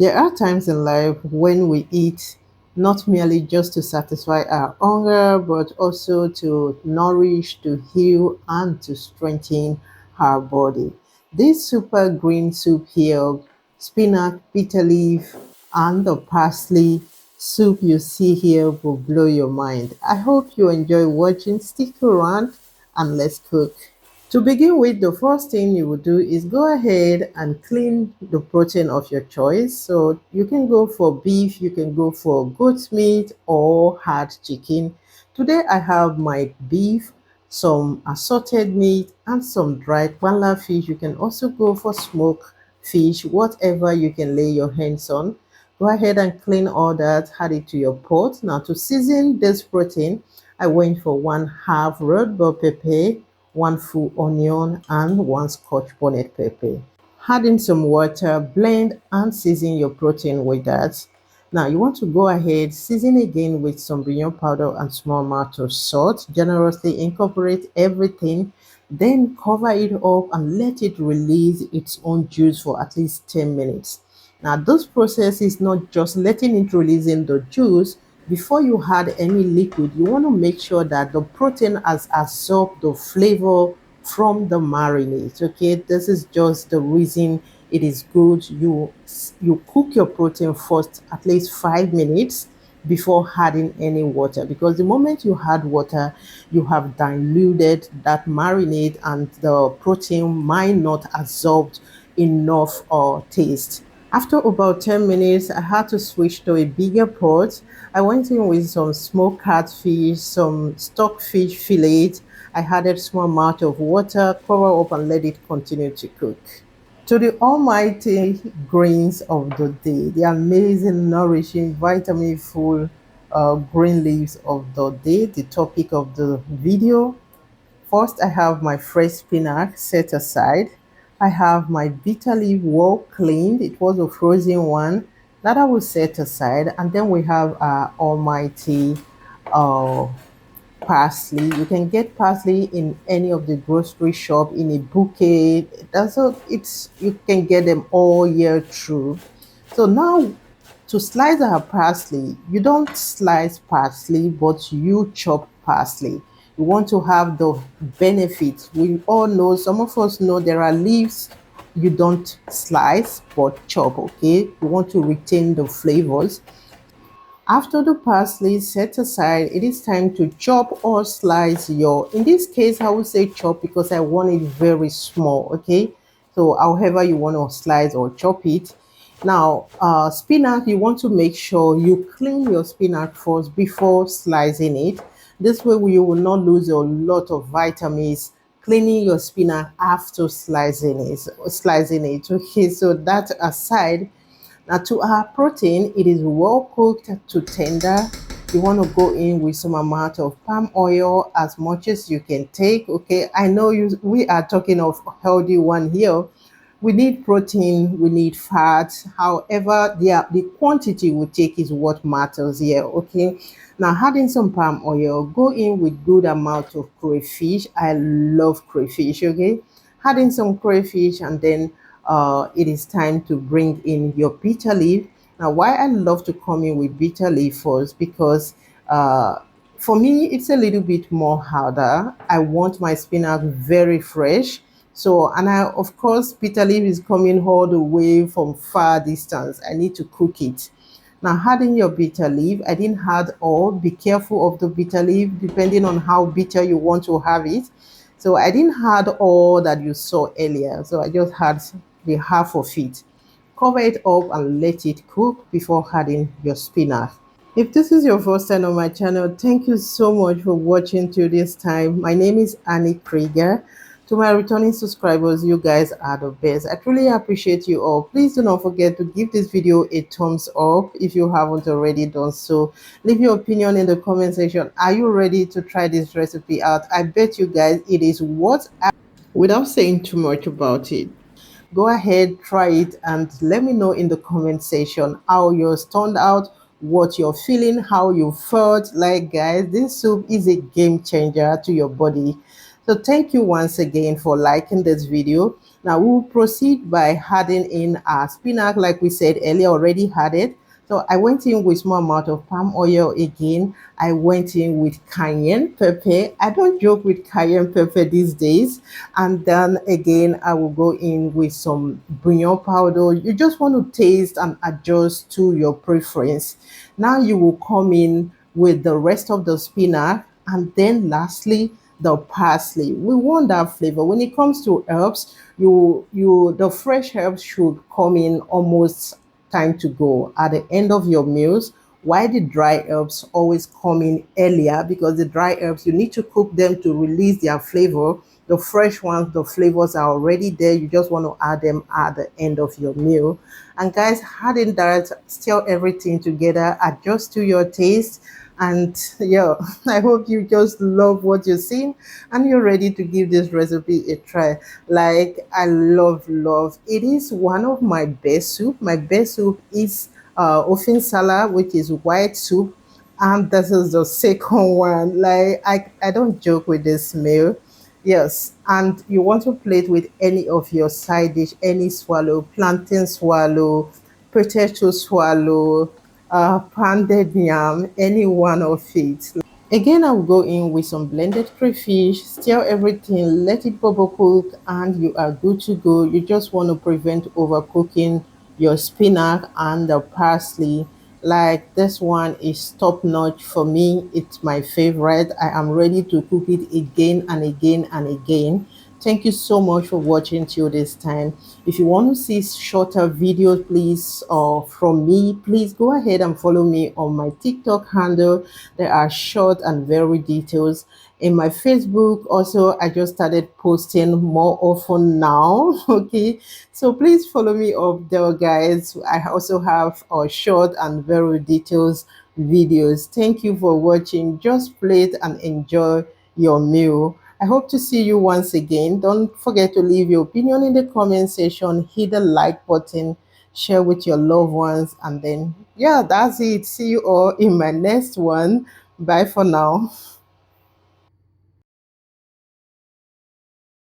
There are times in life when we eat not merely just to satisfy our hunger, but also to nourish, to heal, and to strengthen our body. This super green soup here, spinach, bitter leaf, and the parsley soup you see here will blow your mind. I hope you enjoy watching. Stick around and let's cook. To begin with, the first thing you will do is go ahead and clean the protein of your choice. So you can go for beef, you can go for goat meat or hard chicken. Today I have my beef, some assorted meat, and some dried pala fish. You can also go for smoked fish, whatever you can lay your hands on. Go ahead and clean all that, add it to your pot. Now to season this protein, I went for one half red bell pepper, one full onion, and one scotch bonnet pepper. Add in some water, blend and season your protein with that. Now you want to go ahead, season again with some bouillon powder and small amount of salt. Generously incorporate everything, then cover it up and let it release its own juice for at least 10 minutes. Now, this process is not just letting it release in the juice. Before you add any liquid, you want to make sure that the protein has absorbed the flavor from the marinade. Okay, this is just the reason it is good. You cook your protein first at least 5 minutes before adding any water, because the moment you add water, you have diluted that marinade and the protein might not absorb enough taste. After about 10 minutes, I had to switch to a bigger pot. I went in with some smoked catfish, some stockfish fillet. I added small amount of water, cover up and let it continue to cook. To the almighty greens of the day, the amazing, nourishing, vitamin full green leaves of the day, the topic of the video. First, I have my fresh spinach set aside. I have my bitter leaf well cleaned. It was a frozen one that I will set aside. And then we have our almighty uh, parsley. You can get parsley in any of the grocery shop in a bouquet. That's all. It's you can get them all year through. So now to slice our parsley, you don't slice parsley, but you chop parsley. You want to have the benefits. We all know, some of us know there are leaves you don't slice but chop, okay? You want to retain the flavors. After the parsley is set aside, it is time to chop or slice your, in this case, I would say chop because I want it very small, okay? So however you want to slice or chop it. Now, spinach, you want to make sure you clean your spinach first before slicing it. This way you will not lose a lot of vitamins cleaning your spinach after slicing it. Okay, so that aside, now to our protein, it is well cooked to tender. You want to go in with some amount of palm oil, as much as you can take. Okay, I know we are talking of healthy one here. We need protein, we need fat. However, the quantity we take is what matters here. Okay. Now adding some palm oil, go in with good amount of crayfish. I love crayfish. Okay. Adding some crayfish, and then it is time to bring in your bitter leaf. Now, why I love to come in with bitter leaf first, because for me it's a little bit more harder. I want my spinach very fresh. So, and I, of course, bitter leaf is coming all the way from far distance. I need to cook it. Now, adding your bitter leaf, I didn't add all. Be careful of the bitter leaf, depending on how bitter you want to have it. So I didn't add all that you saw earlier. So I just had the half of it. Cover it up and let it cook before adding your spinach. If this is your first time on my channel, thank you so much for watching till this time. My name is Anniekrieger. To my returning subscribers, you guys are the best. I truly appreciate you all. Please do not forget to give this video a thumbs up if you haven't already done so. Leave your opinion in the comment section. Are you ready to try this recipe out? I bet you guys it is what without saying too much about it. Go ahead, try it, and let me know in the comment section how yours turned out, what you're feeling, how you felt. Like, guys, this soup is a game changer to your body. So thank you once again for liking this video. Now we'll proceed by adding in our spinach, like we said earlier, already had it. So I went in with small amount of palm oil again. I went in with cayenne pepper. I don't joke with cayenne pepper these days. And then again, I will go in with some bouillon powder. You just want to taste and adjust to your preference. Now you will come in with the rest of the spinach, and then lastly the parsley. We want that flavor. When it comes to herbs, the fresh herbs should come in almost time to go at the end of your meals, why the dry herbs always come in earlier, because the dry herbs, you need to cook them to release their flavor. The fresh ones, the flavors are already there. You just want to add them at the end of your meal. And guys, adding that, stir everything together, adjust to your taste. And yeah, I hope you just love what you're seeing and you're ready to give this recipe a try. Like, I love it. Is one of my best soup. My best soup is ofen salad, which is white soup, and this is the second one. Like, I don't joke with this meal. Yes, and you want to plate with any of your side dish, any swallow, plantain swallow, potato swallow, pounded yam, any one of it. Again, I'll go in with some blended crayfish, stir everything, let it bubble cook, and you are good to go. You just want to prevent overcooking your spinach and the parsley. Like, this one is top notch for me. It's my favorite. I am ready to cook it again and again and again. Thank you so much for watching till this time. If you want to see shorter videos, please, or from me, please go ahead and follow me on my TikTok handle. There are short and very details. In my Facebook, also, I just started posting more often now. Okay, so please follow me up there, guys. I also have short and very details videos. Thank you for watching. Just plate and enjoy your meal. I hope to see you once again. Don't forget to leave your opinion in the comment section, hit the like button, share with your loved ones, and then, yeah, that's it. See you all in my next one. Bye for now.